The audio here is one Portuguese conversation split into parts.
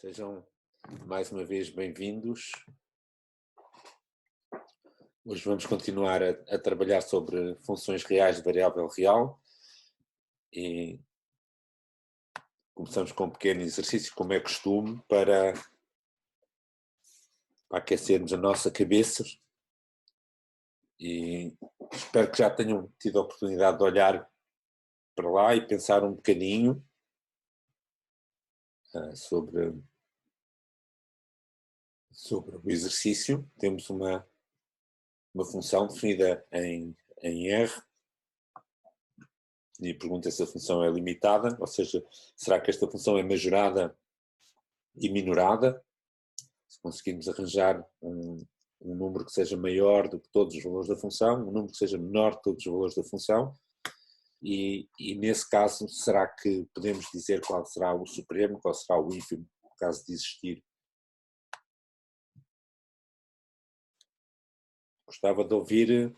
Sejam mais uma vez bem-vindos. Hoje vamos continuar a trabalhar sobre funções reais de variável real e começamos com um pequeno exercício, como é costume, para aquecermos a nossa cabeça, e espero que já tenham tido a oportunidade de olhar para lá e pensar um bocadinho sobre o exercício. Temos uma função definida em R, e pergunta se a função é limitada, ou seja, será que esta função é majorada e minorada? Se conseguirmos arranjar um número que seja maior do que todos os valores da função, um número que seja menor que todos os valores da função, e nesse caso, será que podemos dizer qual será o supremo, qual será o ínfimo, no caso de existir? Gostava de ouvir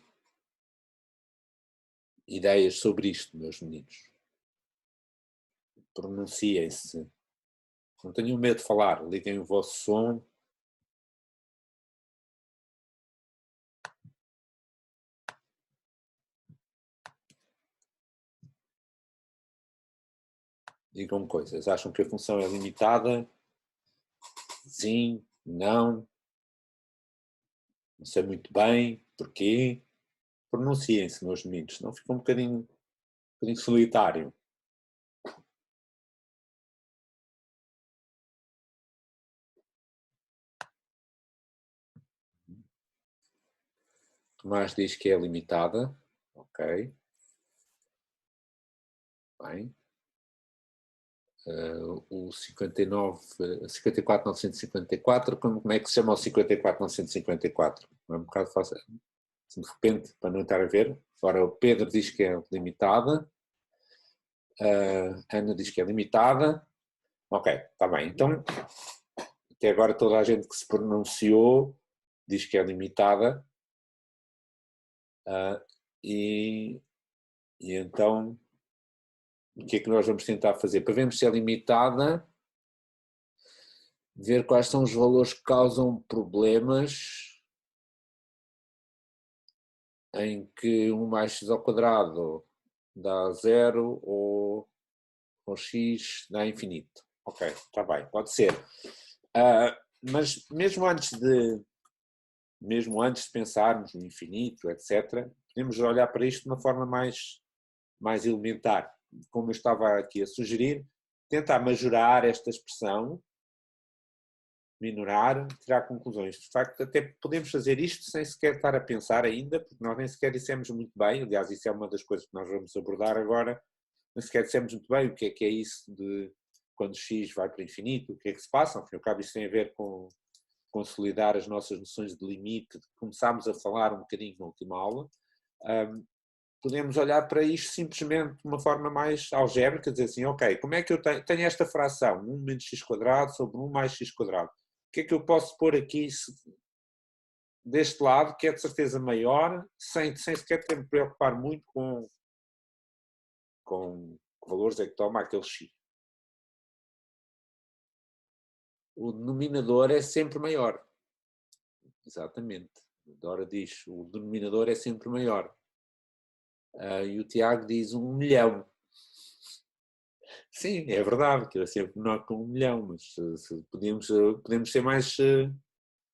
ideias sobre isto, meus meninos. Pronunciem-se. Não tenham medo de falar, liguem o vosso som. Digam coisas. Acham que a função é limitada? Sim? Não? Não sei muito bem. Porquê? Pronunciem-se, meus meninos, senão fica um bocadinho solitário. Tomás diz que é limitada. Ok. Bem. O 54.954, como é que se chama o 54.954? É um bocado fácil. De repente, para não estar a ver. Agora o Pedro diz que é limitada. A Ana diz que é limitada. Ok, está bem. Então, até agora toda a gente que se pronunciou diz que é limitada. E então, o que é que nós vamos tentar fazer? Para vermos se é limitada, ver quais são os valores que causam problemas em que 1 mais x ao quadrado dá 0 ou x dá infinito. Ok, está bem, pode ser. Mas mesmo antes de pensarmos no infinito, etc., podemos olhar para isto de uma forma mais elementar. Como eu estava aqui a sugerir, tentar majorar esta expressão, minorar, tirar conclusões. De facto, até podemos fazer isto sem sequer estar a pensar ainda, porque nós nem sequer dissemos muito bem, aliás, isso é uma das coisas que nós vamos abordar agora, nem sequer dissemos muito bem o que é isso de quando x vai para o infinito, o que é que se passa, ao fim e ao cabo isso tem a ver com consolidar as nossas noções de limite, começámos a falar um bocadinho na última aula. Podemos olhar para isto simplesmente de uma forma mais algébrica, dizer assim, ok, como é que eu tenho esta fração, 1 menos x quadrado sobre 1 mais x quadrado? O que é que eu posso pôr aqui deste lado, que é de certeza maior, sem sequer ter de me preocupar muito com que valores é que toma aquele x? O denominador é sempre maior. Exatamente. A Dora diz, o denominador é sempre maior. E o Tiago diz 1 milhão. Sim, é verdade, que é sempre menor que 1 milhão, mas podemos ser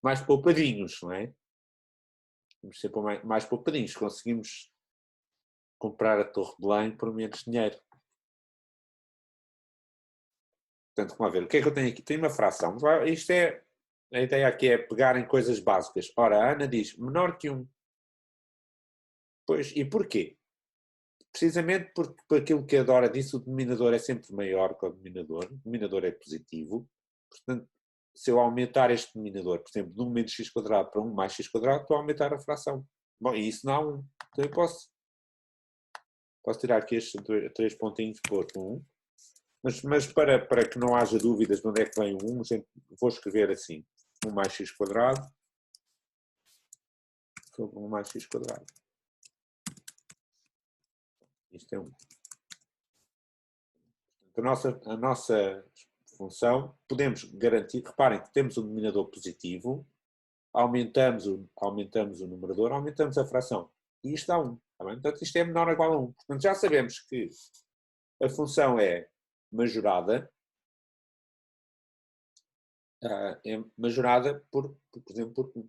mais poupadinhos, não é? Podemos ser mais poupadinhos, conseguimos comprar a Torre de Belém por menos dinheiro. Portanto, vamos ver, o que é que eu tenho aqui? Tenho uma fração. Isto é, a ideia aqui é pegar em coisas básicas. Ora, a Ana diz, menor que 1. Pois, e porquê? Precisamente porque, por aquilo que a Dora disse, o denominador é sempre maior que o denominador é positivo, portanto, se eu aumentar este denominador, por exemplo, de 1 menos x quadrado para 1 mais x quadrado, estou a aumentar a fração. Bom, e isso não há 1. Então eu posso tirar aqui estes 3 pontinhos e pôr 1. Mas para que não haja dúvidas de onde é que vem o 1, vou escrever assim, 1 mais x quadrado sobre 1 mais x quadrado. Isto é 1. A nossa função, podemos garantir, reparem que temos um denominador positivo, aumentamos o numerador, aumentamos a fração. E isto dá 1. Tá bem? Portanto, isto é menor ou igual a 1. Portanto, já sabemos que a função é majorada, por exemplo, por 1.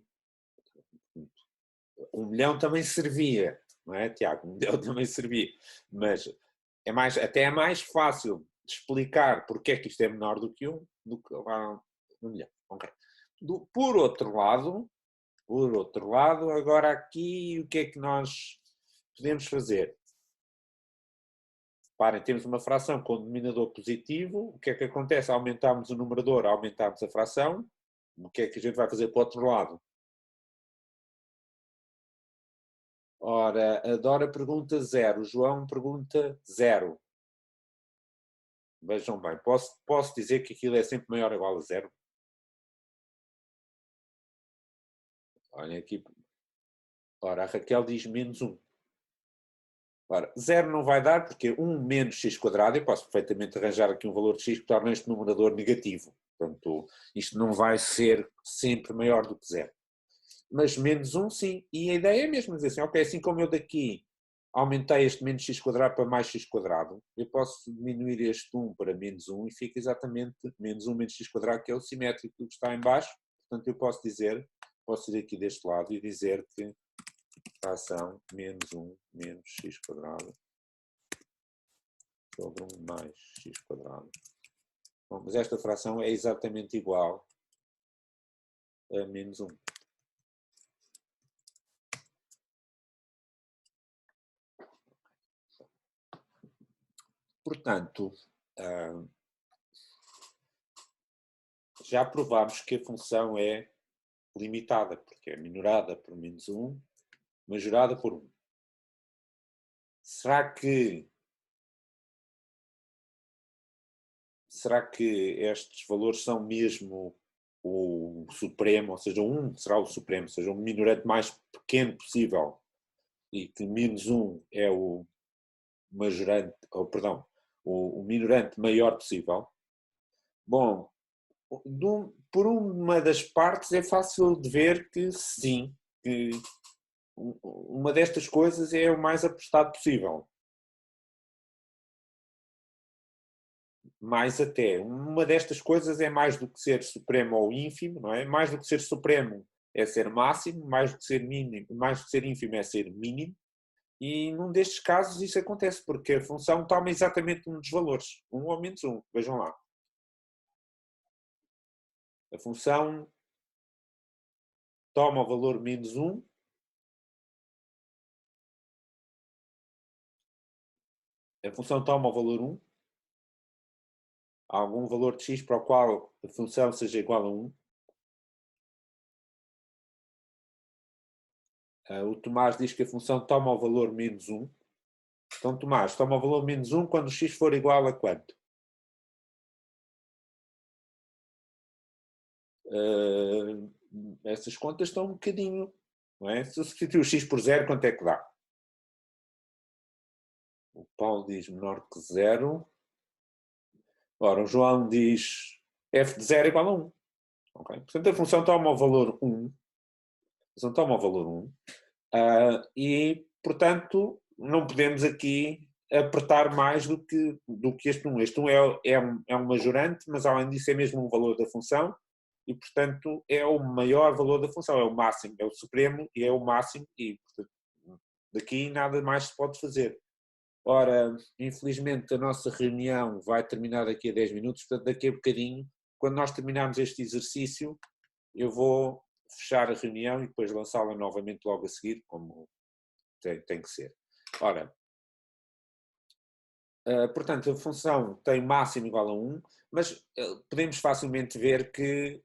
1 milhão também servia, não é, Tiago? 1 milhão também servia. Mas até é mais fácil de explicar porque é que isto é menor do que 1 do que 1 milhão. Okay. Por outro lado, agora aqui o que é que nós podemos fazer? Reparem, temos uma fração com denominador positivo, o que é que acontece? Aumentamos o numerador, aumentamos a fração, o que é que a gente vai fazer para o outro lado? Ora, a Dora pergunta 0, o João pergunta 0. Vejam bem, posso dizer que aquilo é sempre maior ou igual a 0? Olhem aqui. Ora, a Raquel diz menos 1. Ora, 0 não vai dar porque 1 menos x quadrado, eu posso perfeitamente arranjar aqui um valor de x que torna este numerador negativo. Portanto, isto não vai ser sempre maior do que 0. Mas menos 1 sim, e a ideia é mesmo dizer assim, ok, assim como eu daqui aumentei este menos x quadrado para mais x quadrado, eu posso diminuir este 1 para menos 1 e fica exatamente menos 1 menos x quadrado, que é o simétrico que está em baixo. Portanto, eu posso ir aqui deste lado e dizer que fração menos 1 menos x quadrado sobre 1 mais x quadrado. Bom, mas esta fração é exatamente igual a menos 1. Portanto, já provámos que a função é limitada, porque é minorada por menos 1, majorada por 1. Será que estes valores são mesmo o supremo, ou seja, 1 será o supremo, ou seja, um minorante mais pequeno possível, e que menos 1 é o majorante, ou perdão, o minorante maior possível? Bom, por uma das partes é fácil de ver que sim, que uma destas coisas é o mais apostado possível. Mais até, uma destas coisas é mais do que ser supremo ou ínfimo, não é? Mais do que ser supremo é ser máximo, mais do que ser mínimo, mais do que ser ínfimo é ser mínimo, e num destes casos isso acontece, porque a função toma exatamente um dos valores, 1 ou menos 1, vejam lá. A função toma o valor menos 1, a função toma o valor 1, há algum valor de x para o qual a função seja igual a 1. O Tomás diz que a função toma o valor menos 1. Então, Tomás, toma o valor menos 1 quando x for igual a quanto? Essas contas estão um bocadinho, não é? Se eu substituir o x por 0, quanto é que dá? O Paulo diz menor que 0. Ora, o João diz f de 0 igual a 1. Okay? Portanto, a função toma o valor 1. A função toma o valor 1. E, portanto, não podemos aqui apertar mais do que este 1. Este 1 é um majorante, mas além disso é mesmo um valor da função e, portanto, é o maior valor da função, é o máximo, é o supremo e é o máximo e, portanto, daqui nada mais se pode fazer. Ora, infelizmente a nossa reunião vai terminar daqui a 10 minutos, portanto, daqui a bocadinho, quando nós terminarmos este exercício, eu vou fechar a reunião e depois lançá-la novamente logo a seguir, como tem que ser. Ora, portanto, a função tem máximo igual a 1, mas podemos facilmente ver que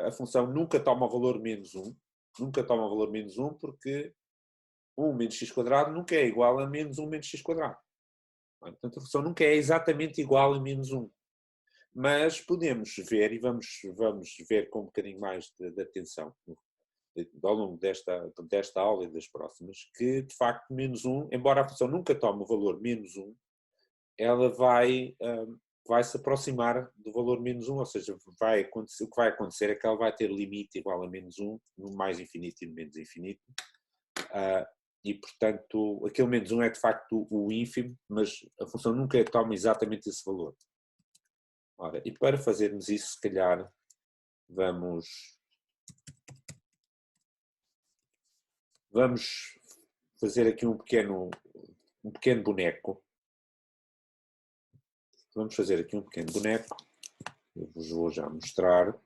a função nunca toma o valor menos 1. Nunca toma o valor menos 1 porque 1 menos x quadrado nunca é igual a menos 1 menos x quadrado. Portanto, a função nunca é exatamente igual a menos 1. Mas podemos ver, e vamos ver com um bocadinho mais de atenção ao longo desta aula e das próximas, que de facto menos 1, embora a função nunca tome o valor menos 1, ela vai vai se aproximar do valor menos 1, ou seja, o que vai acontecer é que ela vai ter limite igual a menos 1, no mais infinito e no menos infinito, e portanto aquele menos 1 é de facto o ínfimo, mas a função nunca toma exatamente esse valor. Ora, e para fazermos isso, se calhar, vamos fazer aqui um pequeno boneco. Vamos fazer aqui um pequeno boneco. Eu vos vou já mostrar.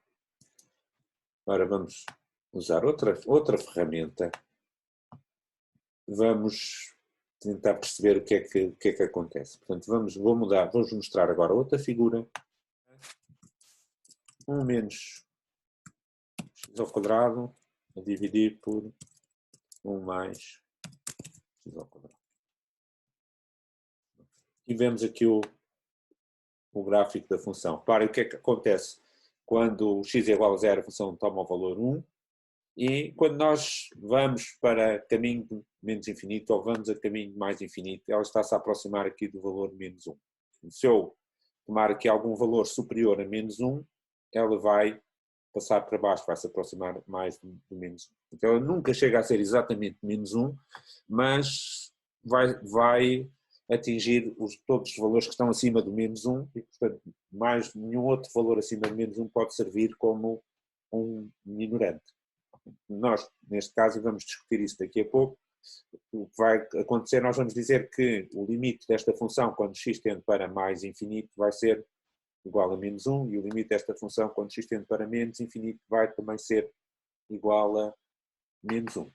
Agora vamos usar outra ferramenta. Vamos tentar perceber o que é que acontece. Portanto, vou mostrar agora outra figura. 1 menos x ao quadrado a dividir por 1 mais x ao quadrado. E vemos aqui o gráfico da função. Reparem o que é que acontece quando x é igual a 0, a função toma o valor 1, e quando nós vamos para caminho de menos infinito ou vamos a caminho de mais infinito, ela está-se a aproximar aqui do valor menos 1. Se eu tomar aqui algum valor superior a menos 1, ela vai passar para baixo, vai se aproximar mais do menos 1. Então ela nunca chega a ser exatamente menos 1, mas vai atingir todos os valores que estão acima do menos 1 e, portanto, mais nenhum outro valor acima de menos 1 pode servir como um minorante. Nós, neste caso, vamos discutir isso daqui a pouco. O que vai acontecer, nós vamos dizer que o limite desta função, quando x tende para mais infinito, vai ser igual a menos 1, e o limite desta função, quando x tende para menos infinito, vai também ser igual a menos 1.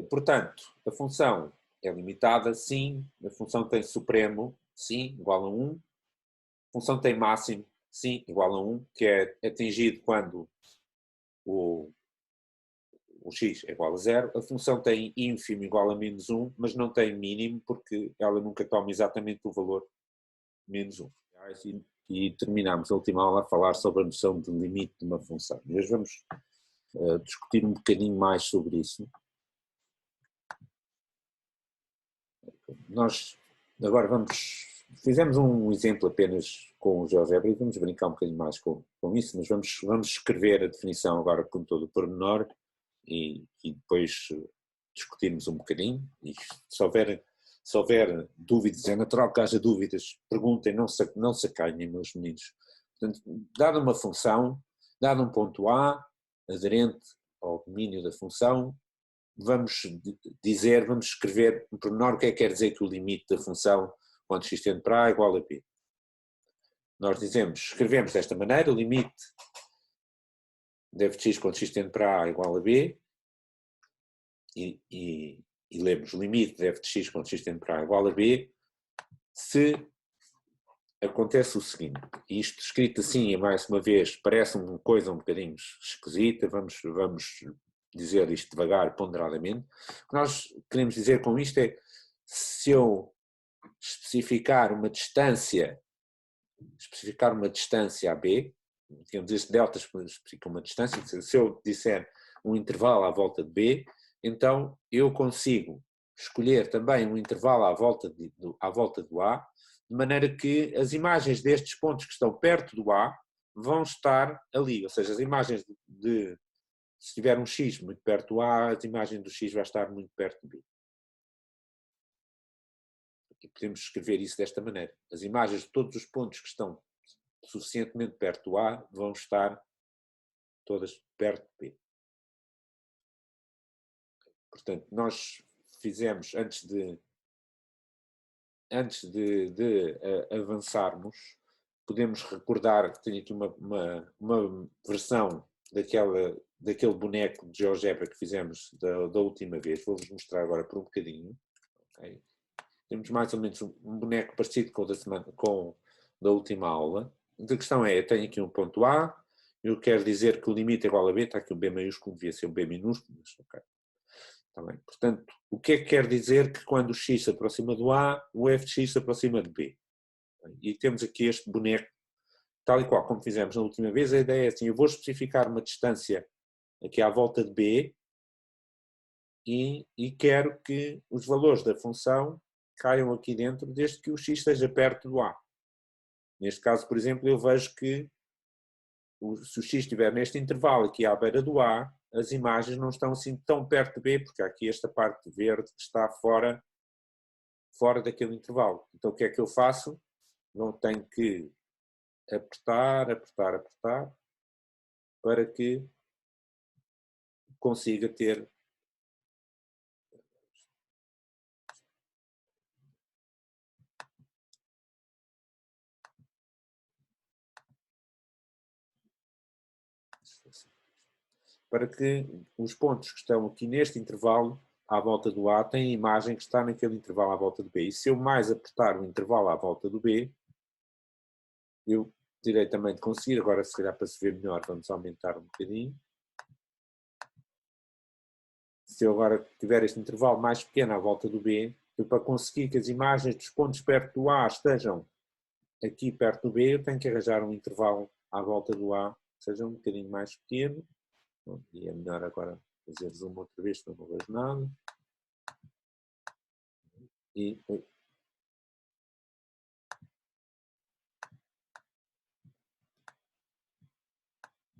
Portanto, a função é limitada, sim. A função tem supremo, sim, igual a 1. A função tem máximo, sim, igual a 1, que é atingido quando o x é igual a 0. A função tem ínfimo igual a menos 1, mas não tem mínimo, porque ela nunca toma exatamente o valor menos 1. E terminamos a última aula a falar sobre a noção de limite de uma função. E hoje vamos discutir um bocadinho mais sobre isso. Nós agora fizemos um exemplo apenas com o GeoGebra e vamos brincar um bocadinho mais com isso, mas vamos escrever a definição agora com todo o pormenor e depois discutirmos um bocadinho. E se houver dúvidas, é natural que haja dúvidas, perguntem, não se acanhem, meus meninos. Portanto, dada uma função, dado um ponto A, aderente ao domínio da função, vamos escrever um pormenor o que é que quer dizer que o limite da função quando x tende para A é igual a B. Nós escrevemos desta maneira, o limite de f de x quando x tende para A é igual a B, e lemos o limite de f de x quando x tende para A é igual a B, se acontece o seguinte, isto escrito assim, mais uma vez, parece uma coisa um bocadinho esquisita, vamos dizer isto devagar, ponderadamente. O que nós queremos dizer com isto é, se eu especificar uma distância a B, digamos, este delta especifica uma distância, se eu disser um intervalo à volta de B, então eu consigo escolher também um intervalo à volta do A, de maneira que as imagens destes pontos que estão perto do A vão estar ali, ou seja, as imagens se tiver um x muito perto do A, a imagem do x vai estar muito perto do B. E podemos escrever isso desta maneira. As imagens de todos os pontos que estão suficientemente perto do A vão estar todas perto do B. Portanto, nós fizemos, antes de avançarmos, podemos recordar que tenho aqui uma versão daquele boneco de GeoGebra que fizemos da última vez. Vou-vos mostrar agora por um bocadinho. Okay. Temos mais ou menos um boneco parecido com o da última aula. A questão é, eu tenho aqui um ponto A, eu quero dizer que o limite é igual a B, está aqui um B maiúsculo, devia ser um B minúsculo, mas ok. Está bem. Portanto, o que é que quer dizer que quando o x se aproxima do A, o f de x se aproxima de B? E temos aqui este boneco, tal e qual como fizemos na última vez, a ideia é assim, eu vou especificar uma distância aqui à volta de B e quero que os valores da função caiam aqui dentro desde que o x esteja perto do A. Neste caso, por exemplo, eu vejo que se o X estiver neste intervalo aqui à beira do A, as imagens não estão assim tão perto de B, porque há aqui esta parte verde que está fora daquele intervalo. Então o que é que eu faço? Não tenho que apertar para que consiga ter para que os pontos que estão aqui neste intervalo à volta do A têm a imagem que está naquele intervalo à volta do B. E se eu mais apertar o intervalo à volta do B, eu terei também de conseguir, agora se calhar para se ver melhor, vamos aumentar um bocadinho. Se eu agora tiver este intervalo mais pequeno à volta do B, eu para conseguir que as imagens dos pontos perto do A estejam aqui perto do B, eu tenho que arranjar um intervalo à volta do A, que seja um bocadinho mais pequeno. E é melhor agora fazer zoom outra vez, senão não vejo nada. E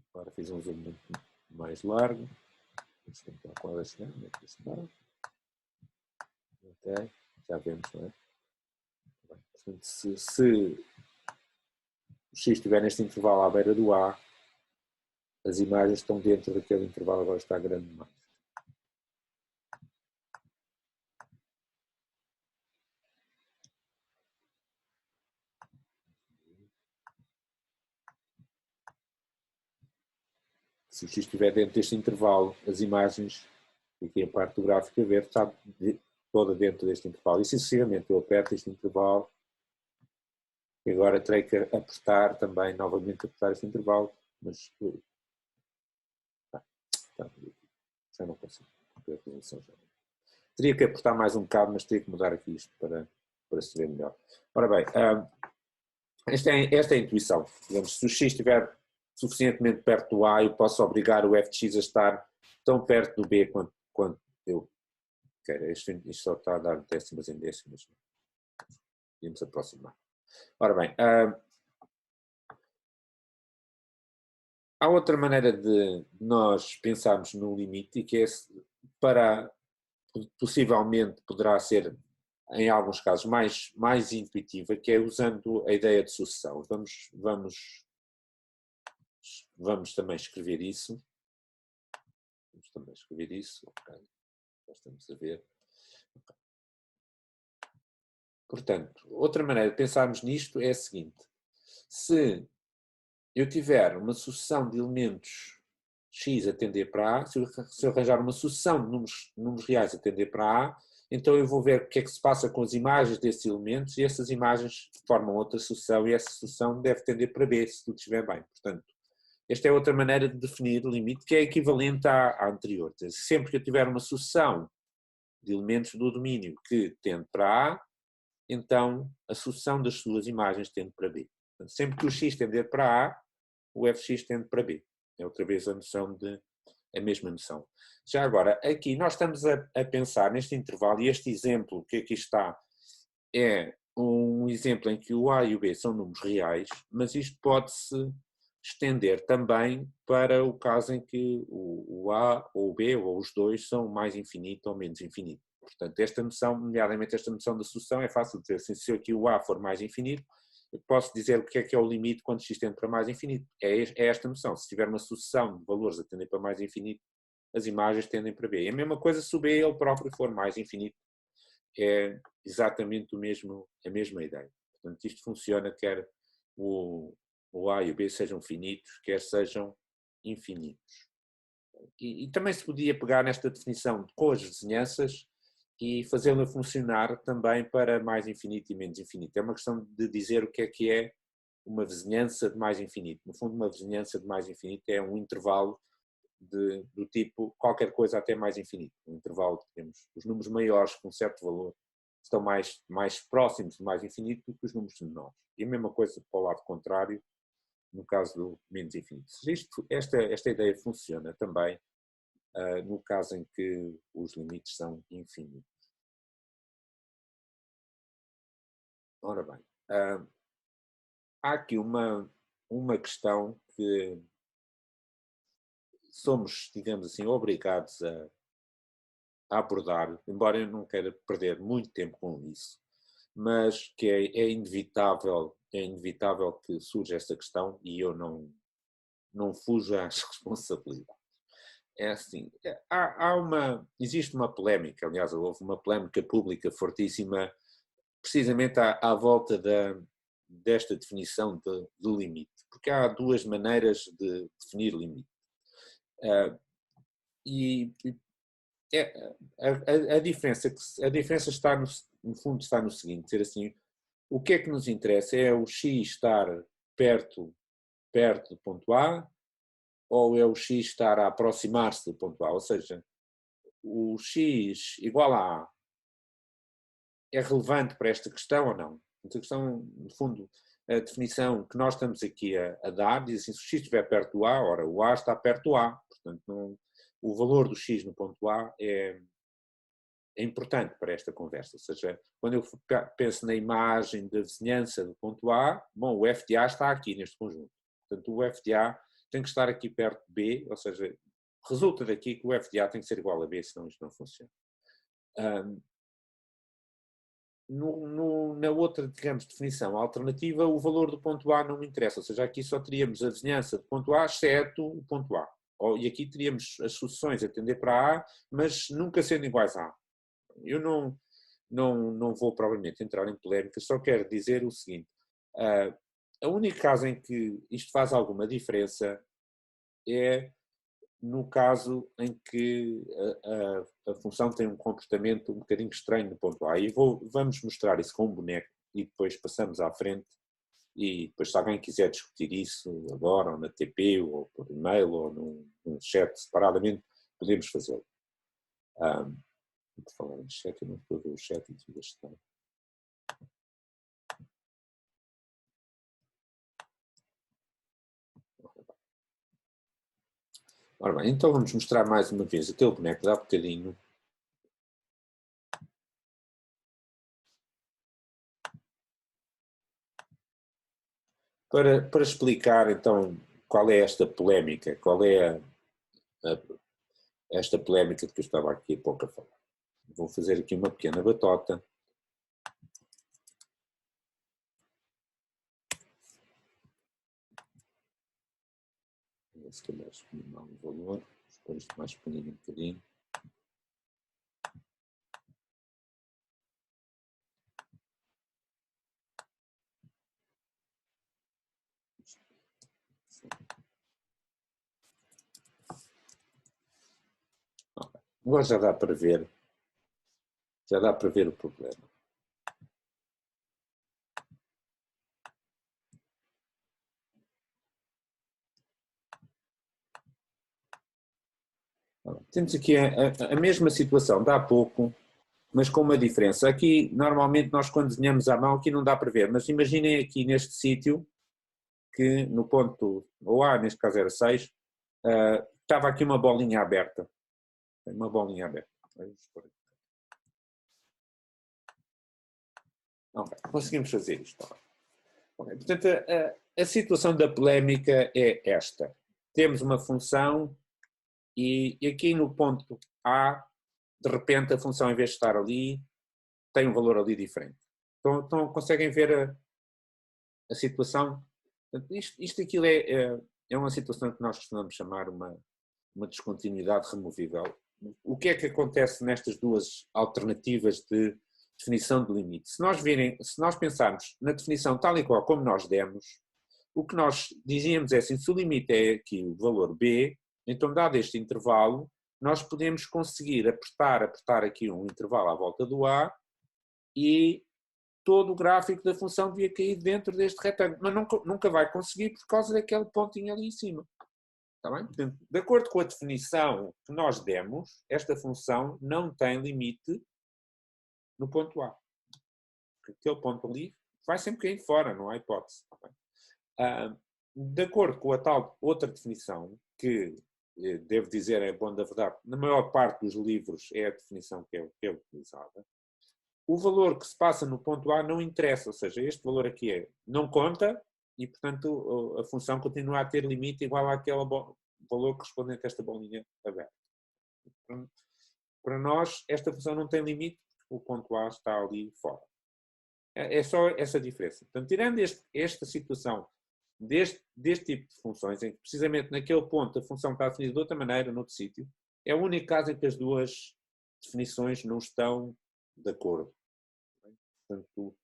agora fiz um zoom muito mais largo. Vamos tentar qual é chegar, onde é que está? Ok, já vemos, não é? Portanto, se o X estiver neste intervalo à beira do A, as imagens estão dentro daquele intervalo, agora está grande demais. Se o X estiver dentro deste intervalo, as imagens, aqui a parte do gráfico a ver, está toda dentro deste intervalo. E sucessivamente eu aperto este intervalo e agora terei que apertar também, novamente apertar este intervalo, mas já não consigo. Teria que apertar mais um bocado, mas teria que mudar aqui isto para se ver melhor. Ora bem, esta é a intuição. Digamos, se o X estiver suficientemente perto do A, eu posso obrigar o f de x a estar tão perto do B quanto eu quero. Isto só está a dar décimas em décimas. Podemos aproximar. Ora bem, há outra maneira de nós pensarmos no limite, e que é possivelmente poderá ser, em alguns casos, mais intuitiva, que é usando a ideia de sucessão. Vamos também escrever isso. Ok. Já estamos a ver. Okay. Portanto, outra maneira de pensarmos nisto é a seguinte. Se eu tiver uma sucessão de elementos x a tender para A, se eu arranjar uma sucessão de números reais a tender para A, então eu vou ver o que é que se passa com as imagens desses elementos e essas imagens formam outra sucessão e essa sucessão deve tender para B, se tudo estiver bem. Portanto, esta é outra maneira de definir o limite que é equivalente à anterior. Sempre que eu tiver uma sucessão de elementos do domínio que tende para A, então a sucessão das suas imagens tende para B. Portanto, sempre que o x tender para A, o fx tende para B. É outra vez a mesma noção. Já agora, aqui nós estamos a pensar neste intervalo, e este exemplo que aqui está é um exemplo em que o A e o B são números reais, mas isto pode-se estender também para o caso em que o A ou o B ou os dois são mais infinito ou menos infinito. Portanto, esta noção, nomeadamente esta noção da sucessão, é fácil de dizer. Assim, se aqui o A for mais infinito, eu posso dizer o que é o limite quando x tende para mais infinito. É esta noção. Se tiver uma sucessão de valores a tender para mais infinito, as imagens tendem para B. E a mesma coisa se o B ele próprio for mais infinito. É exatamente a mesma ideia. Portanto, isto funciona quer o A e o B sejam finitos, quer sejam infinitos. E também se podia pegar nesta definição com as vizinhanças e fazê-la funcionar também para mais infinito e menos infinito. É uma questão de dizer o que é uma vizinhança de mais infinito. No fundo, uma vizinhança de mais infinito é um intervalo do tipo qualquer coisa até mais infinito. Um intervalo que temos os números maiores com um certo valor estão mais próximos do mais infinito do que os números menores. E a mesma coisa para o lado contrário, no caso do menos infinito. Esta ideia funciona também no caso em que os limites são infinitos. Ora bem, há aqui uma questão que somos, digamos assim, obrigados a abordar, embora eu não queira perder muito tempo com isso, mas que é inevitável que surja esta questão e eu não fujo às responsabilidades. É assim, existe uma polémica, aliás, houve uma polémica pública fortíssima, precisamente à volta desta definição de limite, porque há duas maneiras de definir limite. E a diferença está no fundo está no seguinte, ser assim, o que é que nos interessa é o x estar perto do ponto A ou é o x estar a aproximar-se do ponto A, ou seja, o x igual a A é relevante para esta questão ou não? Esta questão, no fundo, a definição que nós estamos aqui a dar, diz assim, se o x estiver perto do A, ora, o A está perto do A, portanto, o valor do x no ponto A é importante para esta conversa, ou seja, quando eu penso na imagem da vizinhança do ponto A, bom, o f de A está aqui neste conjunto, portanto, o f de A tem que estar aqui perto de B, ou seja, resulta daqui que o f de A tem que ser igual a B, senão isto não funciona. Na outra, digamos, definição alternativa, o valor do ponto A não me interessa, ou seja, aqui só teríamos a vizinhança do ponto A, exceto o ponto A. E aqui teríamos as sucessões a tender para A, mas nunca sendo iguais a A. Eu não vou provavelmente entrar em polémica, só quero dizer o seguinte, a única caso em que isto faz alguma diferença é no caso em que a função tem um comportamento um bocadinho estranho no ponto A. E vamos mostrar isso com um boneco e depois passamos à frente e depois se alguém quiser discutir isso agora, ou na TP, ou por e-mail, ou num chat separadamente, podemos fazê-lo. Vou falar em chat, eu não estou a ver o chat e tudo está. Ora bem, então vamos mostrar mais uma vez aquele boneco de há bocadinho. Para explicar então qual é esta polémica, qual é esta polémica de que eu estava aqui há pouco a falar. Vou fazer aqui uma pequena batota. Se calhar escolhi mal o valor, depois mais pequenino um bocadinho. Agora já dá para ver o problema. Temos aqui a mesma situação de há pouco, mas com uma diferença. Aqui, normalmente, nós quando desenhamos à mão, aqui não dá para ver, mas imaginem aqui neste sítio, que no ponto, ou A, neste caso era 6, estava aqui uma bolinha aberta. Uma bolinha aberta. Okay, conseguimos fazer isto. Okay, portanto, a situação da polémica é esta. Temos uma função e aqui no ponto A, de repente a função, em vez de estar ali, tem um valor ali diferente. Então conseguem ver a situação? Isto aquilo é uma situação que nós costumamos chamar uma descontinuidade removível. O que é que acontece nestas duas alternativas de definição de limite? Se nós pensarmos na definição tal e qual como nós demos, o que nós dizíamos é assim, se o limite é aqui o valor B, então dado este intervalo, nós podemos conseguir apertar aqui um intervalo à volta do A e todo o gráfico da função devia cair dentro deste retângulo, mas nunca vai conseguir por causa daquele pontinho ali em cima. Está bem? Portanto, de acordo com a definição que nós demos, esta função não tem limite no ponto A. Aquele ponto ali vai sempre cair fora, não há hipótese. De acordo com a tal outra definição, que devo dizer, é bom da verdade, na maior parte dos livros é a definição que é utilizada, o valor que se passa no ponto A não interessa, ou seja, este valor aqui não conta e, portanto, a função continua a ter limite igual àquele valor correspondente a esta bolinha aberta. Para nós, esta função não tem limite, porque o ponto A está ali fora. É só essa diferença. Portanto, tirando esta situação deste tipo de funções, em que precisamente naquele ponto a função está definida de outra maneira, noutro sítio, é o único caso em que as duas definições não estão de acordo. Portanto,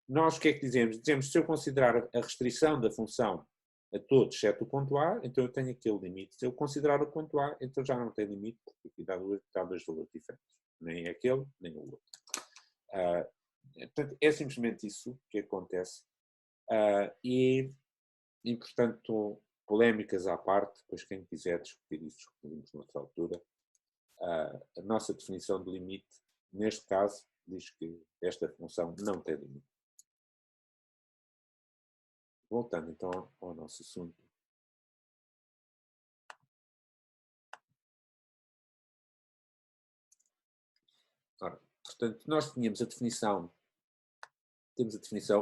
nós o que é que dizemos? Dizemos que se eu considerar a restrição da função a todos, exceto o ponto A, então eu tenho aquele limite. Se eu considerar o ponto A, então já não tem limite, porque aqui dá dois valores diferentes. Nem aquele, nem o outro. Portanto, é simplesmente isso que acontece. E, portanto, polémicas à parte, depois quem quiser discutir isso, discutimos noutra altura. A nossa definição de limite, neste caso, diz que esta função não tem limite. Voltando então ao nosso assunto. Ora, portanto, nós temos a definição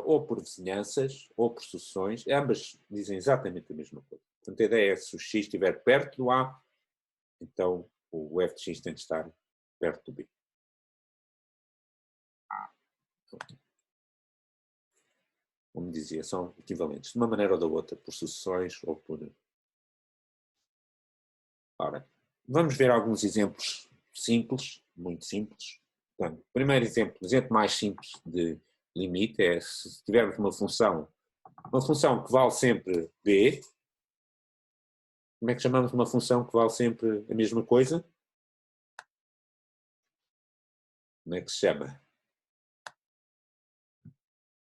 ou por vizinhanças ou por sucessões, ambas dizem exatamente a mesma coisa. Portanto, a ideia é se o x estiver perto do A, então o f de x tem de estar perto do B. Como dizia, são equivalentes de uma maneira ou da outra, por sucessões ou por... Ora, vamos ver alguns exemplos simples, muito simples. Portanto, primeiro exemplo mais simples de limite é se tivermos uma função que vale sempre B. Como é que chamamos uma função que vale sempre a mesma coisa? Como é que se chama?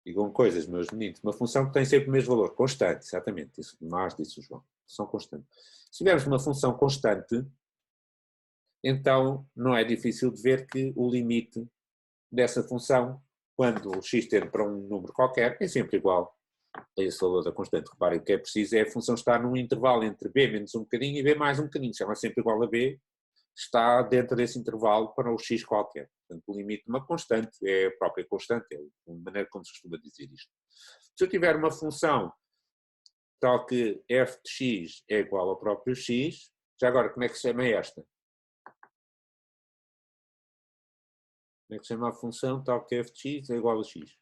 Digam coisas, meus meninos. Uma função que tem sempre o mesmo valor. Constante, exatamente. Isso mais disse o João. Função constante. Se tivermos uma função constante, então não é difícil de ver que o limite dessa função, quando o x tende para um número qualquer, é sempre igual a esse valor da constante. Reparem, o que é preciso é a função estar num intervalo entre b menos um bocadinho e b mais um bocadinho. Se ela é sempre igual a b, está dentro desse intervalo para o x qualquer. Portanto, o limite de uma constante é a própria constante, é a maneira como se costuma dizer isto. Se eu tiver uma função tal que f de x é igual ao próprio x, já agora como é que se chama esta? Como é que se chama a função tal que f de x é igual a x?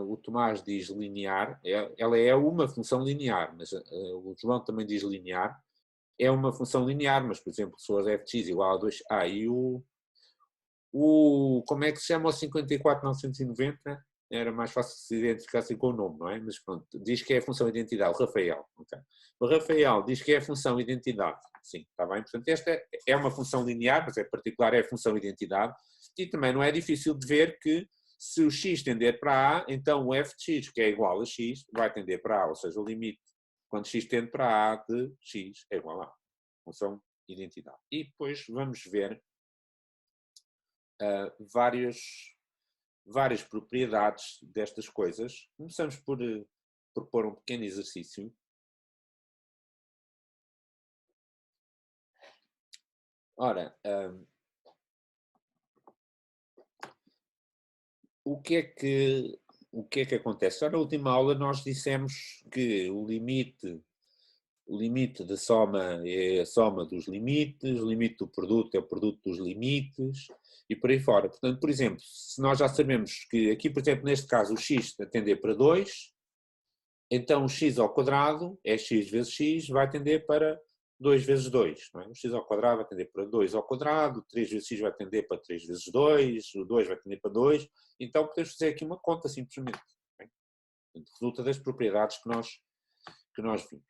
O Tomás diz linear, ela é uma função linear, mas o João também diz linear. É uma função linear, mas, por exemplo, se for f de x igual a 2, e como é que se chama o 54.990? Era mais fácil se identificassem com o nome, não é? Mas pronto, diz que é a função identidade, o Rafael. Okay. O Rafael diz que é a função identidade. Sim, está bem. Portanto, esta é uma função linear, mas é particular, é a função identidade. E também não é difícil de ver que se o x tender para A, então o f de x, que é igual a x, vai tender para A, ou seja, o limite quando x tende para A de x é igual a função identidade. E depois vamos ver várias propriedades destas coisas. Começamos por propor um pequeno exercício. Ora, o que é que acontece? Na última aula nós dissemos que o limite da soma é a soma dos limites, o limite do produto é o produto dos limites e por aí fora. Portanto, por exemplo, se nós já sabemos que aqui, por exemplo, neste caso o x tender para 2, então o x ao quadrado é x vezes x, vai tender para 2 vezes 2. Não é? O x ao quadrado vai tender para 2 ao quadrado, 3 vezes x vai tender para 3 vezes 2, o 2 vai tender para 2. Então podemos fazer aqui uma conta simplesmente. Resulta das propriedades que nós vimos.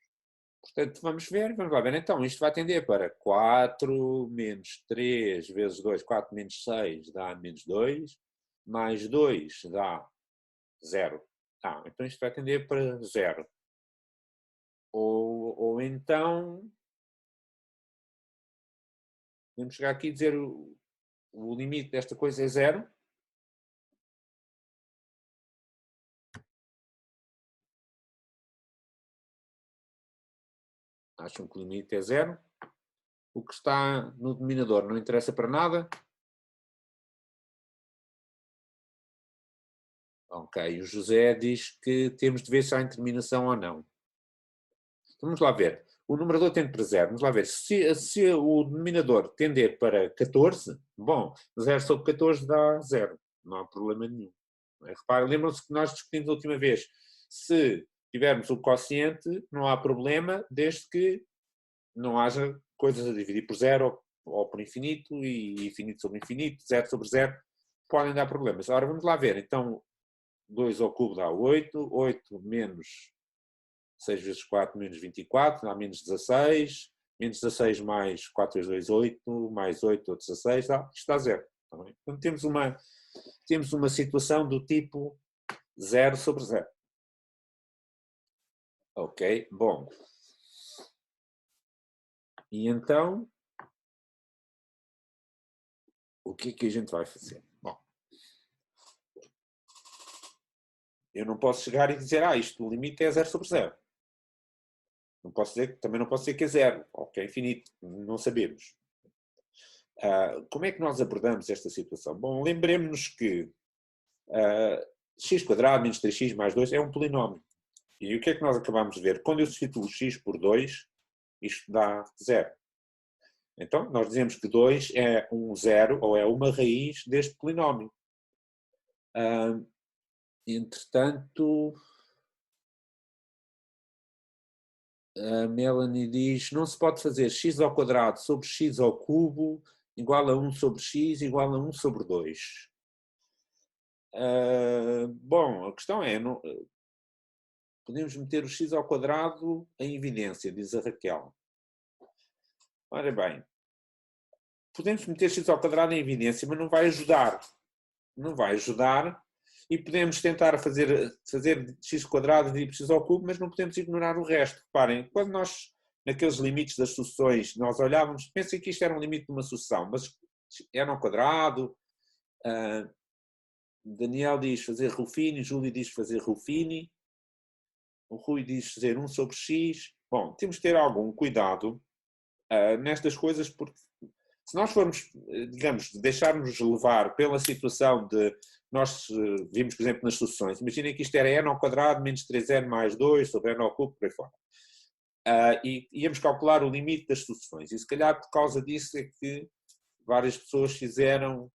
Portanto, vamos lá ver. Então, isto vai tender para 4 menos 3 vezes 2, 4 menos 6 dá menos 2, mais 2 dá 0. Então isto vai tender para 0. Ou então, podemos chegar aqui e dizer o limite desta coisa é 0. Acham que o limite é 0. O que está no denominador não interessa para nada. Ok, o José diz que temos de ver se há interminação ou não. Vamos lá ver. O numerador tende para zero. Vamos lá ver. Se o denominador tender para 14, bom, 0 sobre 14 dá zero. Não há problema nenhum. Repare, lembram-se que nós discutimos a última vez. Se tivermos o quociente, não há problema, desde que não haja coisas a dividir por zero ou por infinito, e infinito sobre infinito, zero sobre zero, podem dar problemas. Ora, vamos lá ver. Então, 2 ao cubo dá 8, 8 menos 6 vezes 4 menos 24, dá menos 16, menos 16 mais 4 vezes 2, 8, mais 8 ou 16, isto dá zero. Tá bem? Então temos uma situação do tipo zero sobre zero. Ok, bom. E então, o que é que a gente vai fazer? Bom, eu não posso chegar e dizer, isto, o limite é zero sobre zero. Não posso dizer, também não posso dizer que é zero, ou que é infinito, não sabemos. Como é que nós abordamos esta situação? Bom, lembremos-nos que x quadrado menos 3x mais 2 é um polinómio. E o que é que nós acabamos de ver? Quando eu substituo x por 2, isto dá zero. Então, nós dizemos que 2 é um zero, ou é uma raiz deste polinómio. Entretanto, a Melanie diz, não se pode fazer x ao quadrado sobre x ao cubo igual a 1 sobre x igual a 1 sobre 2. Bom, a questão é, não, podemos meter o x ao quadrado em evidência, diz a Raquel. Ora bem, podemos meter x ao quadrado em evidência, mas não vai ajudar. Não vai ajudar e podemos tentar fazer x quadrado dividido por x ao cubo, mas não podemos ignorar o resto. Reparem, quando nós, naqueles limites das sucessões, nós olhávamos, pensem que isto era um limite de uma sucessão, mas era ao quadrado. Daniel diz fazer Ruffini, Júlio diz fazer Ruffini, o Rui diz fazer 1 sobre x. Bom, temos que ter algum cuidado nestas coisas, porque se nós formos, digamos, deixarmos levar pela situação de, nós vimos, por exemplo, nas soluções, imaginem que isto era n ao quadrado menos 3n mais 2 sobre n ao cubo, por aí fora. E íamos calcular o limite das soluções. E se calhar por causa disso é que várias pessoas fizeram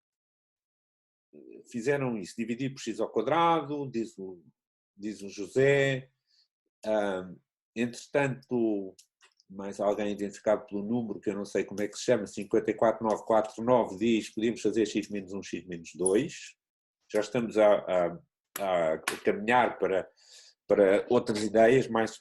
isso, dividir por x ao quadrado, diz o José. Entretanto, mais alguém identificado pelo número, que eu não sei como é que se chama, 54949, diz que podíamos fazer x menos 1, x menos 2. Já estamos a caminhar para outras ideias mais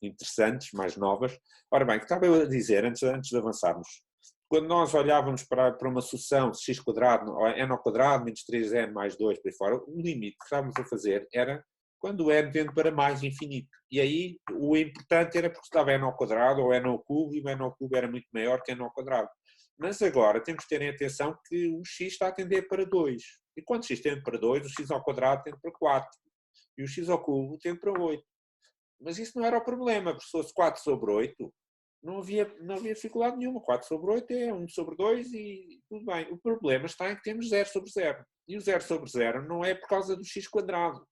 interessantes, mais novas. Ora bem, o que estava eu a dizer, antes de avançarmos, quando nós olhávamos para uma sucessão x quadrado, n ao quadrado, menos 3n mais 2, por aí fora, o limite que estávamos a fazer era quando o n tende para mais infinito. E aí o importante era porque estava n ao quadrado ou n ao cubo, e o n ao cubo era muito maior que n ao quadrado. Mas agora temos que ter em atenção que o x está a tender para 2. E quando x tende para 2, o x ao quadrado tende para 4. E o x ao cubo tende para 8. Mas isso não era o problema, porque se fosse 4 sobre 8, não havia dificuldade nenhuma. 4 sobre 8 é 1 sobre 2 e tudo bem. O problema está em que temos 0 sobre 0. E o 0 sobre 0 não é por causa do x quadrado.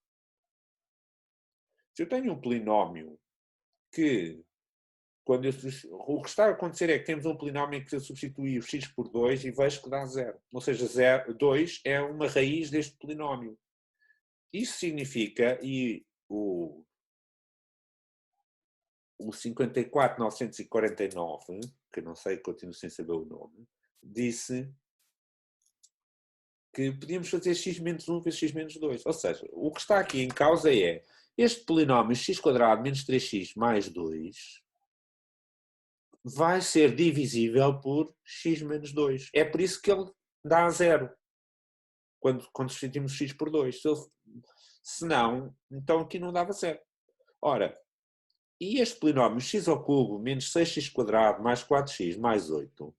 Se eu tenho um polinómio que, o que está a acontecer é que temos um polinómio em que eu substituí o x por 2 e vejo que dá 0. Ou seja, 2 é uma raiz deste polinómio. Isso significa, e o 54949, que não sei, continuo sem saber o nome, disse que podíamos fazer x menos 1 vezes x menos 2. Ou seja, o que está aqui em causa é este polinómio x quadrado menos 3x mais 2 vai ser divisível por x menos 2. É por isso que ele dá a zero quando substituímos x por 2. Se não, então aqui não dava zero. Ora, e este polinómio x ao cubo menos 6x quadrado mais 4x mais 8,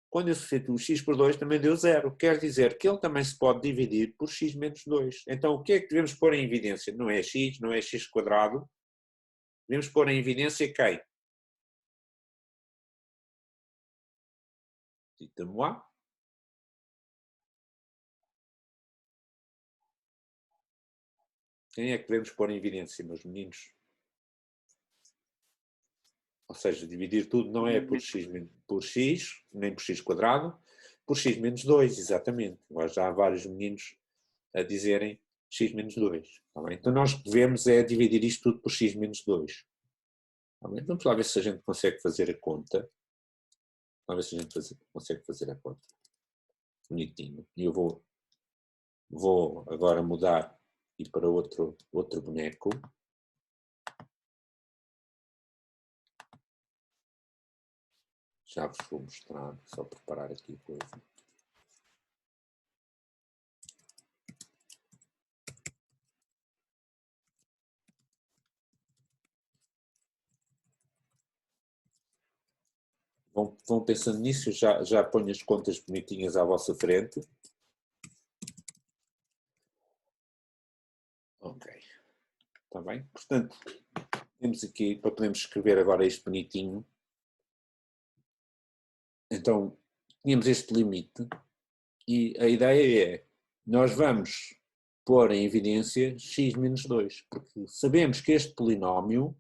quando eu substituo x por 2 também deu zero. Quer dizer que ele também se pode dividir por x menos 2. Então o que é que devemos pôr em evidência? Não é x quadrado. Devemos pôr em evidência quem? Dites-moi. Quem é que podemos pôr em evidência, meus meninos? Ou seja, dividir tudo não é por x, nem por x quadrado, por x menos 2, exatamente. Agora já há vários meninos a dizerem x menos 2. Tá bem? Então nós devemos é dividir isto tudo por x menos 2. Tá bem? Vamos lá ver se a gente consegue fazer a conta. Vamos ver se a gente consegue fazer a conta. Bonitinho. E eu vou agora mudar e ir para outro boneco. Já vos vou mostrar, só preparar aqui a coisa. Vão pensando nisso, já ponho as contas bonitinhas à vossa frente. Ok. Está bem? Portanto, temos aqui, para podermos escrever agora isto bonitinho. Então, tínhamos este limite e a ideia é, nós vamos pôr em evidência x menos 2, porque sabemos que este polinómio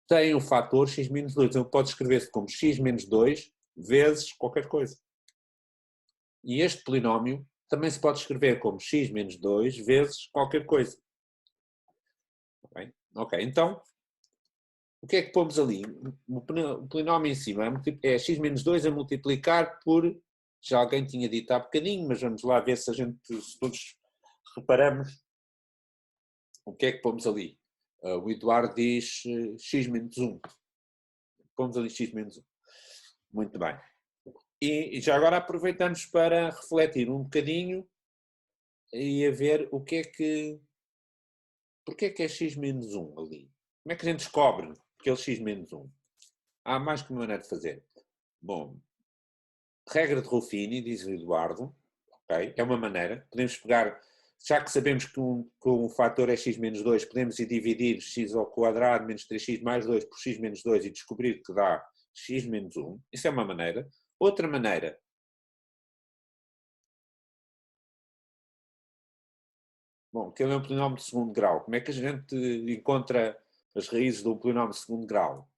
tem o fator x menos 2. Ele pode escrever-se como x menos 2 vezes qualquer coisa. E este polinómio também se pode escrever como x menos 2 vezes qualquer coisa. Bem? Ok, então, o que é que pomos ali? O polinómio em cima é x menos 2 a multiplicar por, já alguém tinha dito há bocadinho, mas vamos lá ver se a gente, se todos reparamos, o que é que pomos ali? O Eduardo diz x menos 1. Pomos ali x menos 1. Muito bem. E já agora aproveitamos para refletir um bocadinho e a ver o que é que... Porquê é que é x menos 1 ali? Como é que a gente descobre aquele x menos 1? Há mais que uma maneira de fazer. Bom, regra de Ruffini, diz o Eduardo, okay? É uma maneira. Podemos pegar, já que sabemos que um fator é x menos 2, podemos ir dividir x ao quadrado menos 3x mais 2 por x menos 2 e descobrir que dá x menos 1. Isso é uma maneira. Outra maneira... Bom, que é um polinómio de segundo grau. Como é que a gente encontra as raízes de um polinómio de segundo grau?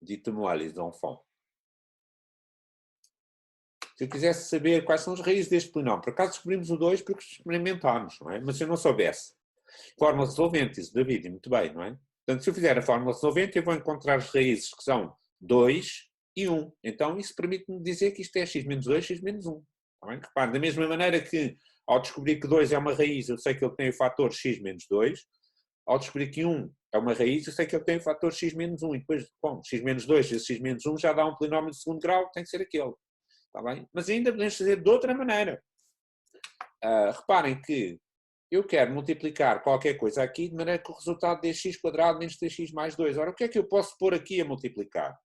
Dites-moi, les enfants. Se eu quisesse saber quais são as raízes deste polinómio, por acaso descobrimos o 2 porque experimentámos, não é? Mas se eu não soubesse, fórmula resolvente, isso David, muito bem, não é? Portanto, se eu fizer a fórmula resolvente, eu vou encontrar as raízes que são 2 e 1. Então, isso permite-me dizer que isto é x menos 2, x menos 1. Tá, repare, da mesma maneira que, ao descobrir que 2 é uma raiz, eu sei que ele tem o fator x menos 2. Ao descobrir que 1 é uma raiz, eu sei que ele tem o fator x menos 1. E depois, bom, x menos 2 vezes x menos 1 já dá um polinómio de segundo grau, tem que ser aquele. Está bem? Mas ainda podemos fazer de outra maneira. Reparem que eu quero multiplicar qualquer coisa aqui de maneira que o resultado dê x quadrado menos 3x mais 2. Ora, o que é que eu posso pôr aqui a multiplicar?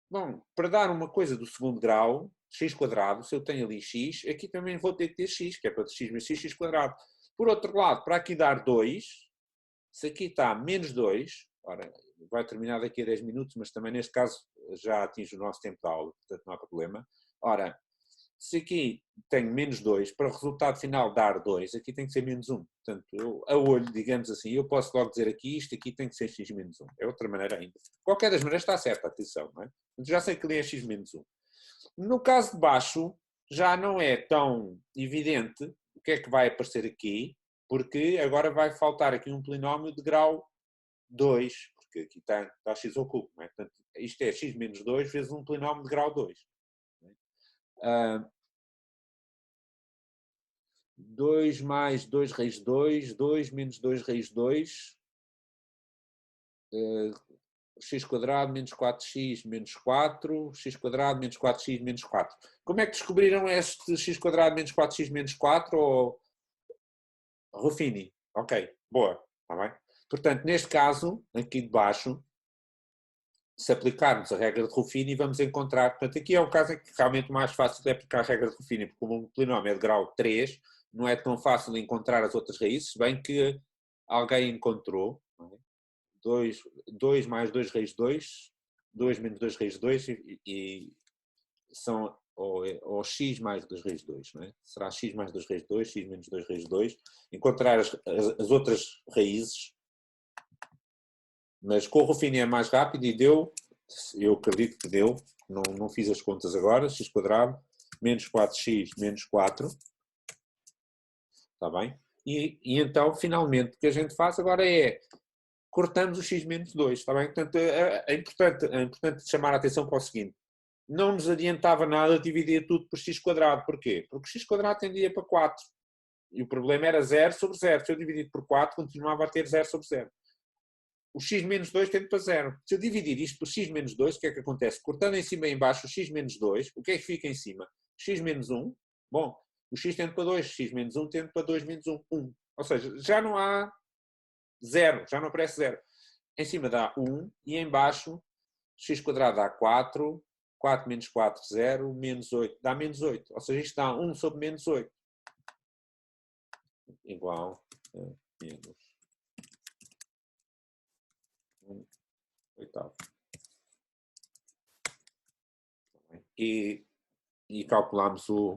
Bom, para dar uma coisa do segundo grau, x quadrado, se eu tenho ali x, aqui também vou ter que ter x, que é para x mais x quadrado. Por outro lado, para aqui dar 2, se aqui está menos 2, ora, vai terminar daqui a 10 minutos, mas também neste caso já atinge o nosso tempo de aula, portanto não há problema. Ora, se aqui tenho menos 2, para o resultado final dar 2, aqui tem que ser menos 1. Portanto, eu, a olho, digamos assim, eu posso logo dizer aqui, isto aqui tem que ser x menos 1. É outra maneira ainda. Qualquer das maneiras está certa, atenção, não é? Já sei que ali é x menos 1. No caso de baixo, já não é tão evidente o que é que vai aparecer aqui, porque agora vai faltar aqui um polinómio de grau 2, porque aqui está x ao cubo, não é? Portanto, isto é x menos 2 vezes um polinómio de grau 2. 2 mais 2 raiz de 2, 2 menos 2 raiz de 2, x quadrado menos 4x menos 4, x quadrado menos 4x menos 4. Como é que descobriram este x quadrado menos 4x menos 4? Ou... Ruffini. Ok, boa, está bem? Portanto, neste caso, aqui de baixo, se aplicarmos a regra de Ruffini, vamos encontrar, portanto, aqui é o caso em que realmente mais fácil é aplicar a regra de Ruffini, porque como um polinómio é de grau 3, não é tão fácil de encontrar as outras raízes, se bem que alguém encontrou, não é? 2 mais 2 raiz de 2, 2 menos 2 raiz de 2, e são ou x mais 2 raiz de 2, não é? Será x mais 2 raiz de 2, x menos 2 raiz de 2, encontrar as outras raízes, mas com o Rufino é mais rápido e deu, eu acredito que deu, não fiz as contas agora, x quadrado, menos 4x menos 4, está bem? E então, finalmente, o que a gente faz agora é cortamos o x menos 2, está bem? Portanto, é importante chamar a atenção para o seguinte, não nos adiantava nada dividir tudo por x quadrado, porquê? Porque x quadrado tendia para 4, e o problema era 0 sobre 0, se eu dividir por 4, continuava a ter 0 sobre 0. O x menos 2 tende para 0. Se eu dividir isto por x menos 2, o que é que acontece? Cortando em cima e em baixo o x menos 2, o que é que fica em cima? X menos 1, bom, o x tende para 2, x menos 1 tende para 2 menos 1, 1. Ou seja, já não há 0, já não aparece 0. Em cima dá 1 e em baixo x quadrado dá 4, 4 menos 4, 0, menos 8, dá menos 8. Ou seja, isto dá 1 sobre menos 8. Igual a menos 1 oitavo. E calculamos o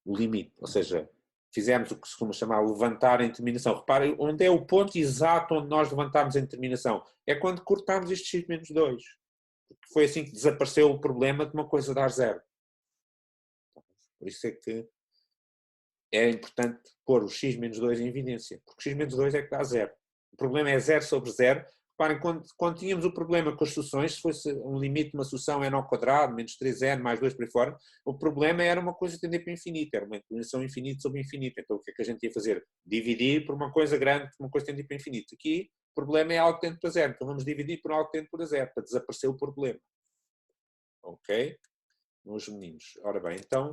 limite, ou seja, fizemos o que se costuma chamar levantar em terminação. Reparem, onde é o ponto exato onde nós levantamos em terminação? É quando cortamos este x menos 2. Foi assim que desapareceu o problema de uma coisa dar 0. Por isso é que é importante pôr o x menos 2 em evidência, porque o x menos 2 é que dá 0. O problema é 0 sobre 0. Reparem, quando tínhamos o problema com as sucções, se fosse um limite de uma sucção n ao quadrado, menos 3n, mais 2 por aí fora, o problema era uma coisa tender para infinito, era uma inclinação infinita sobre infinito. Então o que é que a gente ia fazer? Dividir por uma coisa grande, por uma coisa tender para infinito. Aqui o problema é algo que tende para 0, então vamos dividir por algo que tende para 0, para desaparecer o problema. Ok? Meus meninos. Ora bem, então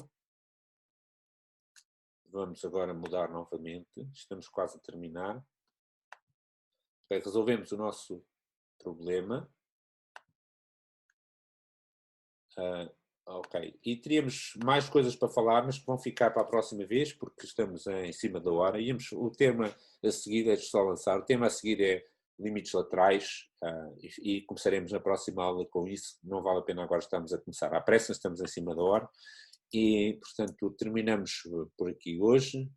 vamos agora mudar novamente, estamos quase a terminar. Okay, resolvemos o nosso problema. Ok, e teríamos mais coisas para falar, mas que vão ficar para a próxima vez, porque estamos em cima da hora. O tema a seguir, é só lançar, o tema a seguir é limites laterais, e começaremos na próxima aula com isso. Não vale a pena agora estamos a começar à pressa, estamos em cima da hora. E, portanto, terminamos por aqui hoje.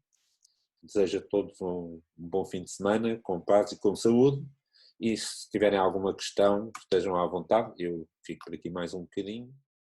Desejo a todos um bom fim de semana, com paz e com saúde. E se tiverem alguma questão, estejam à vontade. Eu fico por aqui mais um bocadinho.